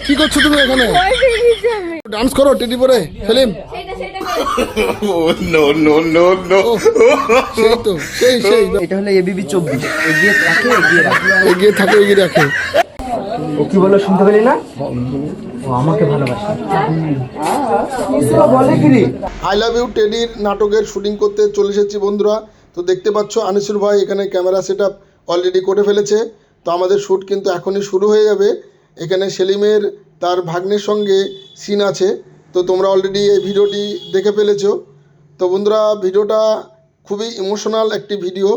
কি করছো তুমি এখানে? ডান্স করো টেডি পরে Salim. No no no no, সেই তো সেই এটা হলো এবিবি 24, এগিয়ে থাকে এগিয়ে থাকে এগিয়ে রাখে। ও কি বলো শুনতে পেলি না? ও আমাকে ভালোবাসে। বলে কি রে? আই লাভ ইউ টেডির নাটকের শুটিং করতে চলে এসেছি বন্ধুরা। তো দেখতে পাচ্ছ আনিসুর ভাই এখানে ক্যামেরা সেট আপ অলরেডি করে ফেলেছে। তো আমাদের শ্যুট কিন্তু এখনই শুরু হয়ে যাবে। এখানে সেলিমের তার ভাগ্নের সঙ্গে সিন আছে। তো তোমরা অলরেডি এই ভিডিওটি দেখে ফেলেছো। তো বন্ধুরা ভিডিওটা খুবই ইমোশনাল একটি ভিডিও।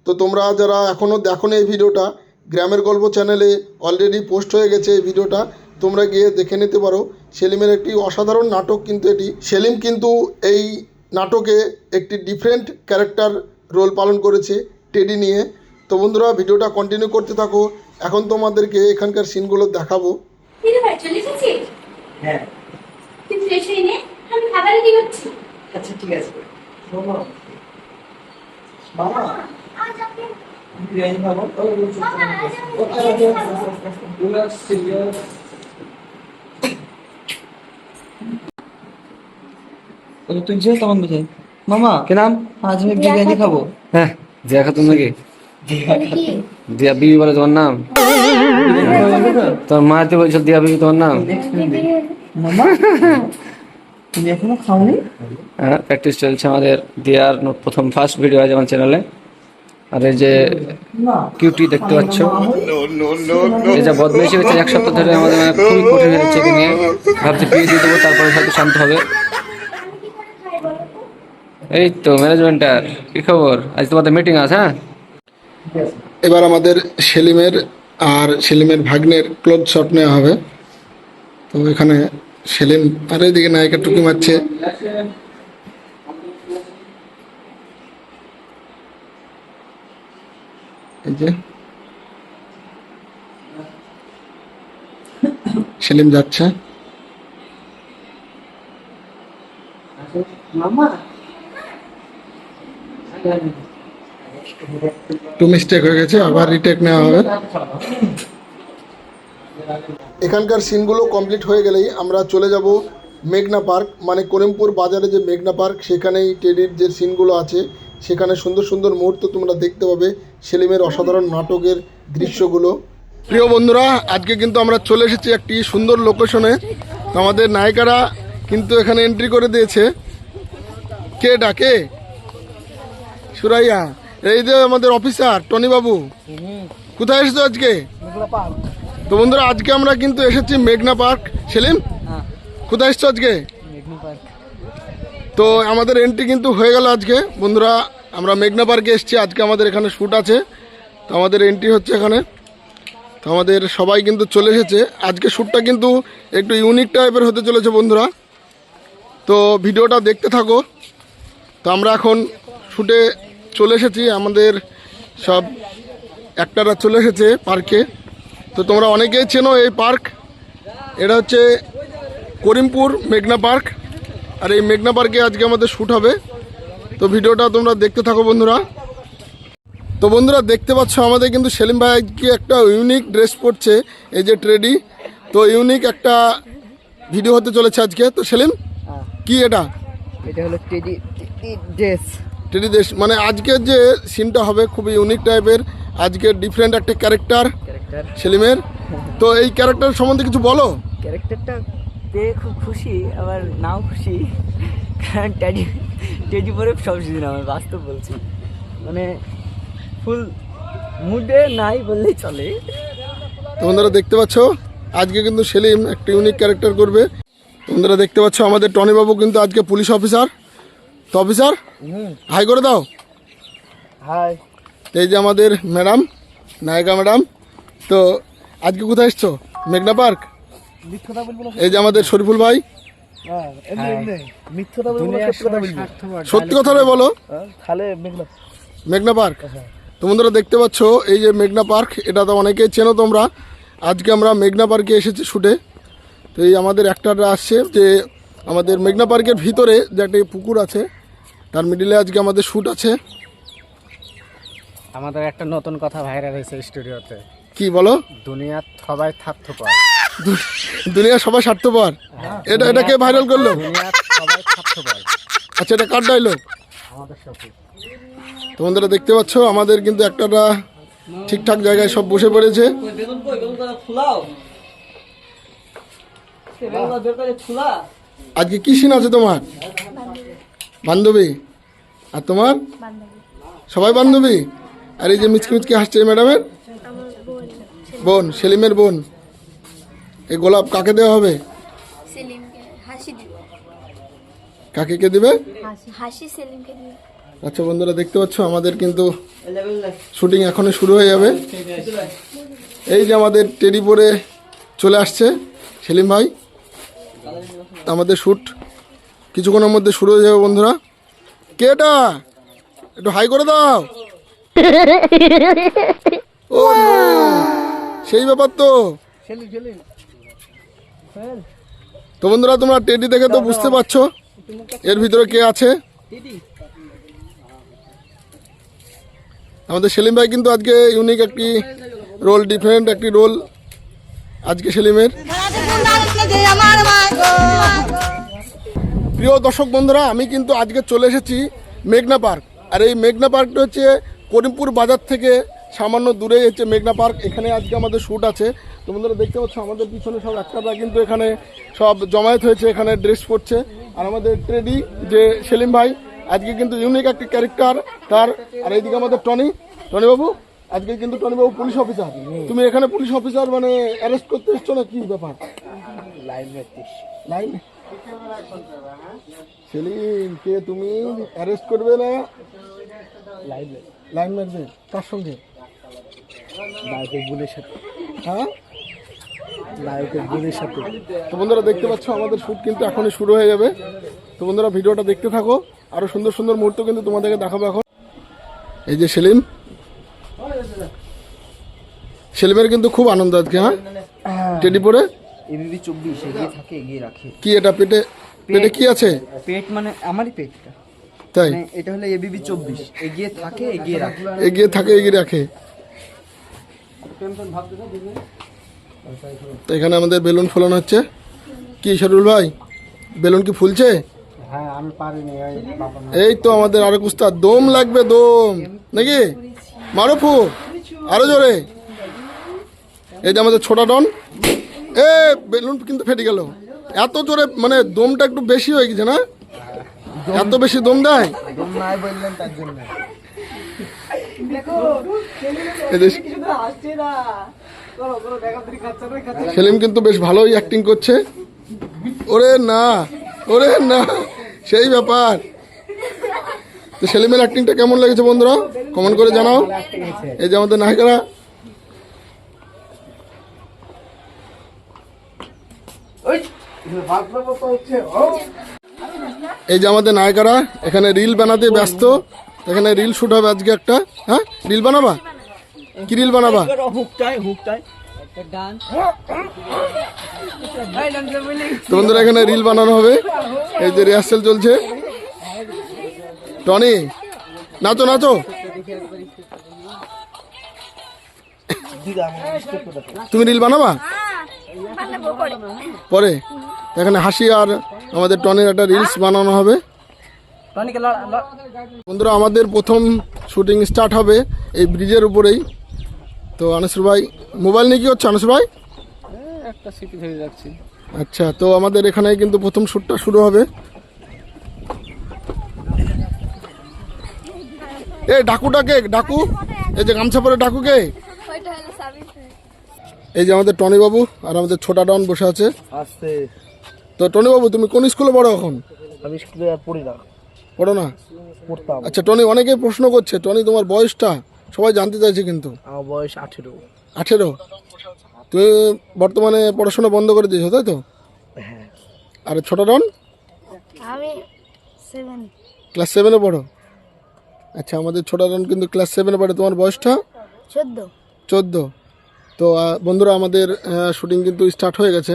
তো তোমরা যারা এখনও দেখোনি এই ভিডিওটা, গ্রামের গল্প চ্যানেলে অলরেডি পোস্ট হয়ে গেছে এই ভিডিওটা, তোমরা গিয়ে দেখে নিতে পারো। সেলিমের একটি অসাধারণ নাটক কিন্তু এটি। সেলিম কিন্তু এই নাটকে একটি ডিফারেন্ট ক্যারেক্টার রোল পালন করেছে টেডি নিয়ে। তো বন্ধুরা ভিডিওটা কন্টিনিউ করতে থাকো। এখন তোমাদেরকে এখানকার সিনগুলো দেখাবো। হ্যাঁ আচ্ছা ঠিক আছে। মামা বিরিয়ানি খাবো। তুই যে তখন বুঝে মামা কে নাম, আজ আমি বিরিয়ানি খাবো। হ্যাঁ দিয়া খাতুন নাকি? দিয়া বিবি বলে তোমার নাম? তোমার মা তো বলছো দিয়া বিবি তোমার নাম? মামা তুমি এখনো খাওনি? হ্যাঁ প্র্যাকটিস চলছে আমাদের দিয়ার প্রথম ফার্স্ট ভিডিও আছে আমার চ্যানেলে। আর এই যে কিউটি দেখতে পাচ্ছ, এই যে বদমাইশি হয়েছে এক সপ্তাহ ধরে আমাদের, মানে খুবই কঠিন হয়েছে একে নিয়ে। ভাবছি বিয়ে দিয়ে দেবো, তারপরে হয়তো শান্ত হবে। এই তো ম্যানেজমেন্টার, কি খবর? আজ তোমাদের মিটিং আছে? হ্যাঁ এবার আমাদের সেলিমের আর সেলিমের ভাগ্নের ক্লোজ শট নেওয়া হবে। তো এখানে সেলিম আর এইদিকে নায়িকা টুকি মারছে। এই যে সেলিম যাচ্ছে। মামা টু মিস্টেক হয়ে গেছে, আবার রিটেক নেওয়া হবে। এখানকার সিনগুলো কমপ্লিট হয়ে গেলেই আমরা চলে যাব মেঘনা পার্ক, মানে করিমপুর বাজারে যে মেঘনা পার্ক, সেখানেই টেডির যে সিনগুলো আছে সেখানে সুন্দর সুন্দর মুহূর্ত তোমরা দেখতে পাবে, সেলিমের অসাধারণ নাটকের দৃশ্যগুলো। প্রিয় বন্ধুরা আজকে কিন্তু আমরা চলে এসেছি একটি সুন্দর লোকেশনে। আমাদের নায়িকারা কিন্তু এখানে এন্ট্রি করে দিয়েছে। কে ডাকে? সুরাইয়া। এই যে আমাদের অফিসার টনি বাবু, কোথায় এসেছো আজকে? তো বন্ধুরা আজকে আমরা কিন্তু এসেছি মেঘনা পার্ক। সেলিম কোথায় এসছো আজকে? তো আমাদের এন্ট্রি কিন্তু হয়ে গেল আজকে বন্ধুরা। আমরা মেঘনা পার্কে এসেছি, আজকে আমাদের এখানে শ্যুট আছে। তো আমাদের এন্ট্রি হচ্ছে এখানে। তো আমাদের সবাই কিন্তু চলে এসেছে। আজকে শ্যুটটা কিন্তু একটু ইউনিক টাইপের হতে চলেছে বন্ধুরা। তো ভিডিওটা দেখতে থাকো। তো আমরা এখন শ্যুটে চলে এসেছি, আমাদের সব অ্যাক্টররা চলে এসেছে পার্কে। তো তোমরা অনেকেই চেনো এই পার্ক, এটা হচ্ছে করিমপুর মেঘনা পার্ক। আর এই মেঘনা পার্কে আজকে আমাদের শ্যুট হবে। তো ভিডিওটা তোমরা দেখতে থাকো বন্ধুরা। তো বন্ধুরা দেখতে পাচ্ছ আমাদের কিন্তু সেলিম ভাই আজকে একটা ইউনিক ড্রেস পরছে, এই যে ট্রেডি। তো ইউনিক একটা ভিডিও হতে চলেছে আজকে। তো সেলিম কি এটা? এটা হলো টেডি ড্রেস। টেডি ড্রেস মানে আজকের যে সিনটা হবে খুবই ইউনিক টাইপের, আজকে ডিফারেন্ট একটা ক্যারেক্টার সেলিমের। তো এই ক্যারেক্টার সম্বন্ধে কিছু বলো। ক্যারেক্টারটা পেয়ে খুব খুশি, আবার নাও খুশি, কারণ টেডি পরে সব সিজন আমার বাস্তব বলছি, মানে ফুল মুডে নাই বললেই চলে। তো বন্ধুরা দেখতে পাচ্ছ আজকে কিন্তু সেলিম একটা ইউনিক ক্যারেক্টার করবে। বন্ধুরা দেখতে পাচ্ছ আমাদের টনি বাবু কিন্তু আজকে পুলিশ অফিসার। তো অফিসার হাই করে দাও। হাই। এই যে আমাদের ম্যাডাম, নায়িকা ম্যাডাম। তো আজকে কোথায় এসছো? মেঘনা পার্ক। এই যে আমাদের শরীফুল ভাই। সত্যি কথা বলো। মেঘনা পার্ক। তো বন্ধুরা দেখতে পাচ্ছ এই যে মেঘনা পার্ক, এটা তো অনেকেই চেনো তোমরা। আজকে আমরা মেঘনা পার্কে এসেছি শুটে। তো এই আমাদের অ্যাক্টররা আসছে, যে আমাদের মেঘনা পার্কের ভিতরে যে একটা পুকুর আছে তার মিডিলে আজকে আমাদের শ্যুট আছে। আমাদের একটা নতুন কথা ভাইরাল হয়েছে স্টুডিওতে। কি বলো? দুনিয়ার সবাই স্বার্থপর। দুনিয়া সবাই স্বার্থপর, এটা কে ভাইরাল করলো? দুনিয়ার সবাই স্বার্থপর। আচ্ছা, এটা কার ডায়লগ? আমাদের সাথে তোমাদের দেখতে পাচ্ছ আমাদের কিন্তু একটা ঠিকঠাক জায়গায় সব বসে পড়েছে। আজকে কি সিন আছে তোমার? বান্ধবী। আর তোমার? সবাই বান্ধবী। আর এই যে মিচকি মিচকি হাসছে ম্যাডামের বোন, সেলিমের বোন। এই গোলাপ কাকে দেওয়া হবে? সেলিমকে হাসি দিবে। কাকে কে দিবে? হাসি সেলিমকে দিবে। আচ্ছা বন্ধুরা দেখতে পাচ্ছ আমাদের কিন্তু শুটিং এখনই শুরু হয়ে যাবে। এই যে আমাদের টেডি পরে চলে আসছে সেলিম ভাই। আমাদের শ্যুট কিছুক্ষণের মধ্যে শুরু হয়ে যাবে বন্ধুরা। কে এটা? একটু হাই করে দাও। ও no! সেই ব্যাপার তো। তো বন্ধুরা তোমরা টেডি দেখে তো বুঝতে পারছো এর ভিতরে কে আছে। আমাদের সেলিম ভাই কিন্তু আজকে ইউনিক একটি রোল, ডিফারেন্ট একটি রোল আজকে সেলিমের। প্রিয় দর্শক বন্ধুরা, আমি কিন্তু আজকে চলে এসেছি মেঘনা পার্ক। আর এই মেঘনা পার্কটা হচ্ছে করিমপুর বাজার থেকে সামান্য দূরে হচ্ছে মেঘনা পার্ক। এখানে আজকে আমাদের শ্যুট আছে। তো বন্ধুরা দেখতে পাচ্ছ আমাদের পিছনে সব একটারা কিন্তু এখানে সব জমায়েত হয়েছে, এখানে ড্রেস পরছে। আর আমাদের ট্রেডি যে সেলিম ভাই আজকে কিন্তু ইউনিক একটি ক্যারেক্টার তার। আর এইদিকে আমাদের টনি বাবু, আজকে কিন্তু টনি বাবু পুলিশ অফিসার। তুমি এখানে পুলিশ অফিসার মানে অ্যারেস্ট করতে এসছো না কি ব্যাপার? লাইন সেলিম কে তুমি অ্যারেস্ট করবে না? লাইন মারবে কার সঙ্গে? নায়কের বোনের সাথে। হ্যাঁ, নায়কের বোনের সাথে। তো বন্ধুরা দেখতে পাচ্ছ আমাদের শ্যুট কিন্তু এখনই শুরু হয়ে যাবে। তো বন্ধুরা ভিডিওটা দেখতে থাকো, আরো সুন্দর সুন্দর মুহূর্ত কিন্তু তোমাদেরকে দেখাবো এখন। এই যে সেলিমের কিন্তু খুব আনন্দ আজকে। হ্যাঁ, টেডি পরে এবিবি 24 এগিয়ে থাকে, এগিয়ে রাখে। কি এটা পেটে কি আছে? পেট মানে আমারই পেটটা। তাই মানে এটা হলো এবিবি 24, এগিয়ে থাকে, এগিয়ে রাখে। এগিয়ে রাখে। তো এখানে আমাদের বেলুন ফোলানো হচ্ছে। কি শরুল ভাই, বেলুন কি ফুলছে? হ্যাঁ, আমি পারিনি। এই তো আমাদের আরো উস্তাদ, দম লাগবে, দম নাকি? মারো ফু আরো জোরে। এই যে আমাদের ছোটা ডন, এ বেলুন কিন্তু ফেটে গেল এত জোরে, মানে দমটা একটু বেশি হয়ে গেছে না? এত বেশি দম দেয়? নাই বললেন তার জন্য। সেলিম কিন্তু বেশ ভালোই অ্যাক্টিং করছে। ওরে না, সেই ব্যাপার। তো সেলিমের অ্যাক্টিংটা কেমন লেগেছে বন্ধুরা কমেন্ট করে জানাও। এই যে আমাদের নায়িকারা, এখানে রিল বানাতে ব্যস্ত। এখানে রিল শুট হবে আজকে একটা। হ্যাঁ, রিল বানাবা? কি রিল বানাবা? তো বন্ধুরা এখানে রিল বানানো হবে। এই যে রিহার্সেল চলছে। টনি নাচো। তুমি রিল বানাবা পরে? এখানে হাসি আর আমাদের টনির একটা রিলস বানানো হবে। বন্ধুরা আমাদের প্রথম শুটিং স্টার্ট হবে এই ব্রিজের উপরেই। তো আনসুর ভাই মোবাইল নিয়ে কি হচ্ছে? আনসুর ভাই একটা স্মৃতি ধরে রাখছি। আচ্ছা, তো আমাদের এখানে কিন্তু প্রথম শ্যুটটা শুরু হবে। এই ডাকুটাকে ডাকু, এই যে গামছা পরে ডাকুকে। এই যে আমাদের টনি বাবু আর আমাদের ছোটা ডন বসে আছে। তো টনি বাবু তুমি কোন স্কুলে পড়ো এখন? আমি স্কুলে আর পড়ি না। পড়ো না? পড়তাম। আচ্ছা টনি, অনেকেই প্রশ্ন করছে টনি তোমার বয়সটা সবাই জানতে চাইছে কিন্তু। আমার বয়স 18। 18? তুমি বর্তমানে পড়াশোনা বন্ধ করে দিয়েছো তাই তো? হ্যাঁ। আর ছোটা ডন? আমি 7। ক্লাস 7-এ পড়ো? আচ্ছা, আমাদের ছোটা ডন কিন্তু ক্লাস 7-এ পড়ে। তোমার বয়সটা? 14। তো বন্ধুরা আমাদের শুটিং কিন্তু স্টার্ট হয়ে গেছে।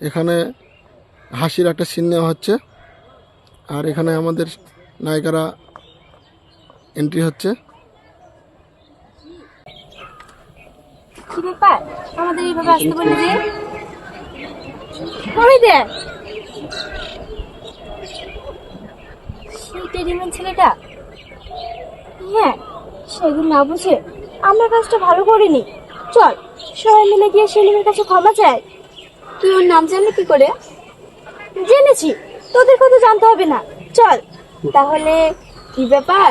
এখানে হাসির একটা সিন নেওয়া হচ্ছে। আর এখানে আমাদের নায়িকারা এন্ট্রি হচ্ছে। কি ব্যাপার আমাদের এইভাবে আসতে বলে যে ওই দেখ সেই টেডিম্যান ছেলেটা। হ্যাঁ সেদিন না বুঝে আমরা কাজটা ভালো করিনি। চল সবাই মিলে গিয়ে সেলিমের কাছে ক্ষমা চাই। তুই ওর নাম জানলি কি করে? জেনেছি, তোদের কথা জানতে হবে না। চল তাহলে কি ব্যাপার,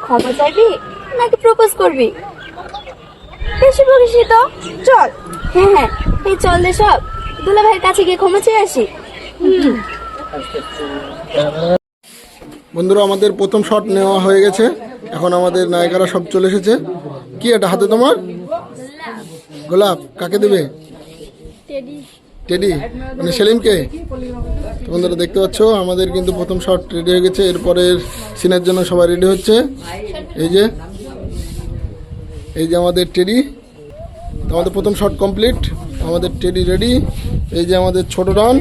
ক্ষমা চাইবি নাকি প্রপোজ করবি? বেশি বলিস তো, চল। হ্যাঁ হ্যাঁ এই চল রে সব দুলা ভাইয়ের কাছে গিয়ে ক্ষমা চেয়ে আসি। বন্ধুরা আমাদের প্রথম শট নেওয়া হয়ে গেছে, এখন আমাদের নায়িকারা সব চলে এসেছে। কি এটা হাতে তোমার? গোলাপ। কাকে দেবে? টেডি মানে সেলিমকে। তো বন্ধুরা দেখতে পাচ্ছ আমাদের কিন্তু প্রথম শট রেডি হয়ে গেছে, এরপরের সিনের জন্য সবাই রেডি হচ্ছে। এই যে আমাদের টেডি, আমাদের প্রথম শট কমপ্লিট, আমাদের টেডি রেডি। এই যে আমাদের ছোট ডন,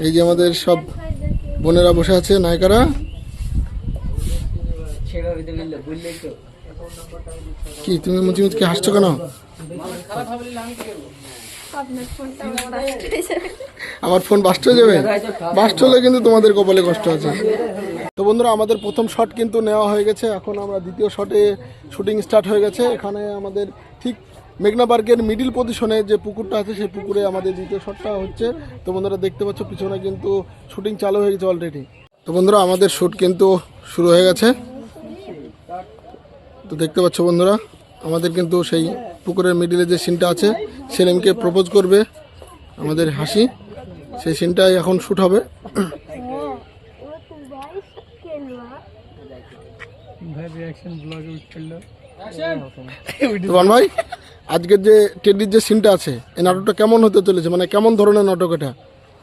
এই যে আমাদের সব বোনেরা বসে আছে নায়িকারা। কি তুমি মুচি মুচকি হাসছো কেন? আমার ফোন বাস্ট হয়ে যাবে? বাস্ট হলে কিন্তু তোমাদের কপালে কষ্ট আছে। তো বন্ধুরা আমাদের প্রথম শট কিন্তু নেওয়া হয়ে গেছে, এখন আমরা দ্বিতীয় শটে শুটিং স্টার্ট হয়ে গেছে। এখানে আমাদের ঠিক মেঘনা পার্কের মিডিল পজিশনে যে পুকুরটা আছে সেই পুকুরে আমাদের দ্বিতীয় শটটা হচ্ছে। তো বন্ধুরা দেখতে পাচ্ছ পিছনে কিন্তু শুটিং চালু হয়ে গেছে অলরেডি। তো বন্ধুরা আমাদের শ্যুট কিন্তু শুরু হয়ে গেছে। তো দেখতে পাচ্ছ বন্ধুরা আমাদের কিন্তু সেই পুকুরের মিডিলে যে সিনটা আছে, সেলিমকে প্রপোজ করবে আমাদের হাসি, সেই সিনটাই এখন শ্যুট হবে। রোমান ভাই আজকের যে টেডির যে সিনটা আছে এই নাটকটা কেমন হতে চলেছে, মানে কেমন ধরনের নাটক এটা?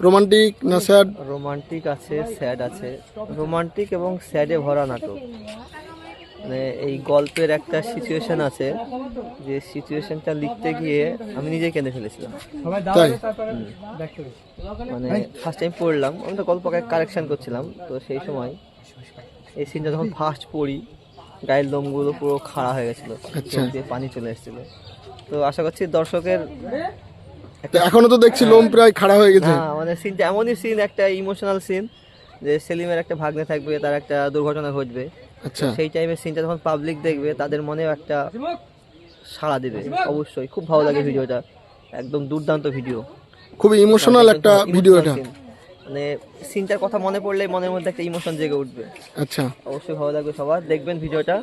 রোমান্টিক না স্যাড? রোমান্টিক আছে, স্যাড আছে। রোমান্টিক এবং স্যাডে ভরা নাটক। মানে এই গল্পের একটা সিচুয়েশন আছে, যে সিচুয়েশনটা লিখতে গিয়ে আমি নিজে কেঁদে ফেলেছিলাম। তাই? মানে ফার্স্ট টাইম পড়লাম, আমি তো গল্পকে কারেকশন করছিলাম, তো সেই সময় এই সিনটা যখন ফার্স্ট পড়ি গায়ের লোমগুলো পুরো খাড়া হয়ে গেছিলো, চোখ দিয়ে পানি চলে এসেছিল। তো আশা করছি দর্শকের এখনো তো দেখছি লোম প্রায় খাড়া হয়ে গেছে। হ্যাঁ মানে সিনটা এমনই সিন, একটা ইমোশনাল সিন, যে সেলিমের একটা ভাগ্নে থাকবে, তার একটা দুর্ঘটনা ঘটবে। আচ্ছা, সেই টাইমে সিনটা যখন পাবলিক দেখবে তাদের মনেও একটা সাড়া দেবে অবশ্যই। খুব ভালো লাগে ভিডিওটা, একদম দুর্দান্ত ভিডিও, খুবই ইমোশনাল একটা ভিডিও এটা। মানে সিনটার কথা মনে পড়লে মনের মধ্যে একটা ইমোশন জেগে উঠবে। আচ্ছা, অবশ্যই ভালো লাগবে সবার, দেখবেন ভিডিওটা।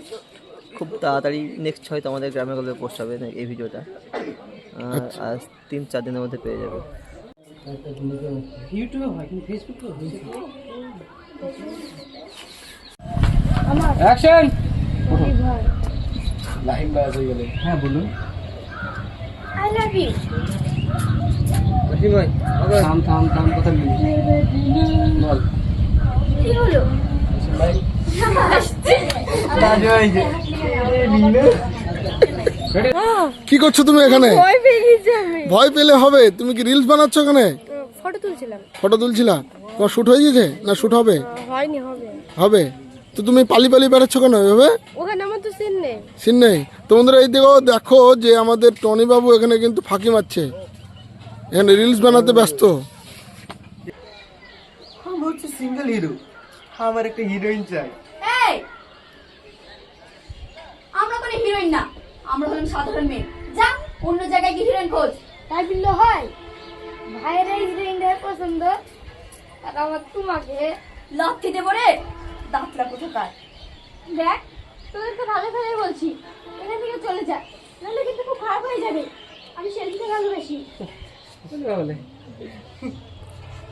খুব তাড়াতাড়ি নেক্সট হয়তো আমাদের গ্রামে গল্পে পোস্ট হবে এই ভিডিওটা, আজ 3-4 দিনের মধ্যে পেয়ে যাবে। অ্যাকশন। হ্যাঁ বলুন। I love you. থাম থাম থাম, কথা বলি বল। কি হলো? কি করছো তুমি এখানে? ভয় পেয়ে গেছি আমি। ভয় পেলে হবে? তুমি কি রিলস বানাচ্ছ এখানে? ফটো তুলছিলাম। ফটো তুলছিলা? তোমার শুট হয়ে গেছে না শুট হবে? হয়নি, হবে। হবে। তো তুমি পালি বেড়াচ্ছ কেন এভাবে? ওখানে আমার তো সিন নেই। সিন নেই তো বন্ধুরা। এই দেখো যে আমাদের টনি বাবু এখানে কিন্তু ফাঁকি মারছে, এখানে রিলস বানাতে ব্যস্ত। আমি হচ্ছে সিঙ্গেল হিরো, আমার একটা হিরোইন চাই। এই আমরা কোনো হিরোইন না, আমরা হলাম সাধারণ মেয়ে। যা অন্য জায়গায় গিয়ে হিরোইন খোঁজ। তাই বললে হয়? ভাইয়ের এই হিরোইনটার পছন্দ আর আমার তোমাকে। লাথি দেবো রে, দাঁতলা কোথাকার। দেখ তোদের তো ভালো ভালোই বলছি, এখান থেকে চলে যা, নাহলে কিন্তু খুব খারাপ হয়ে যাবে। আমি সেলফিকে ভালোবাসি।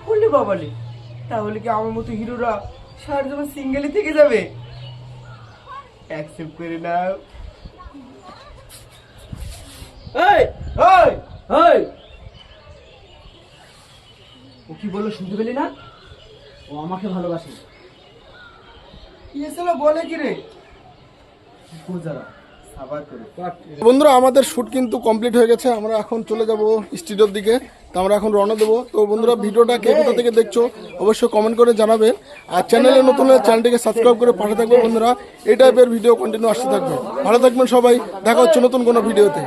বললি বাবালি, তাহলে কি আমার মতো হিরোরা সারা জীবন সিঙ্গেলই থেকে যাবে? অ্যাকসেপ্ট করে নাও। এই এই এই, ও কি বললো শুনতে পেলি না? ও আমাকে ভালোবাসে। এসলো বলে কি রে? বোঝারা বন্ধুরা আমাদের শ্যুট কিন্তু কমপ্লিট হয়ে গেছে, আমরা এখন চলে যাব স্টুডিওর দিকে। তো আমরা এখন রওনা দেবো। তো বন্ধুরা ভিডিওটা কে কোথা থেকে দেখছো অবশ্যই কমেন্ট করে জানাবে, আর চ্যানেলে নতুন হলে চ্যানেলটিকে সাবস্ক্রাইব করে পাশে থাকবে বন্ধুরা। এই টাইপের ভিডিও কন্টিনিউ আসতে থাকবে। ভালো থাকবেন সবাই, দেখা হচ্ছে নতুন কোনো ভিডিওতে।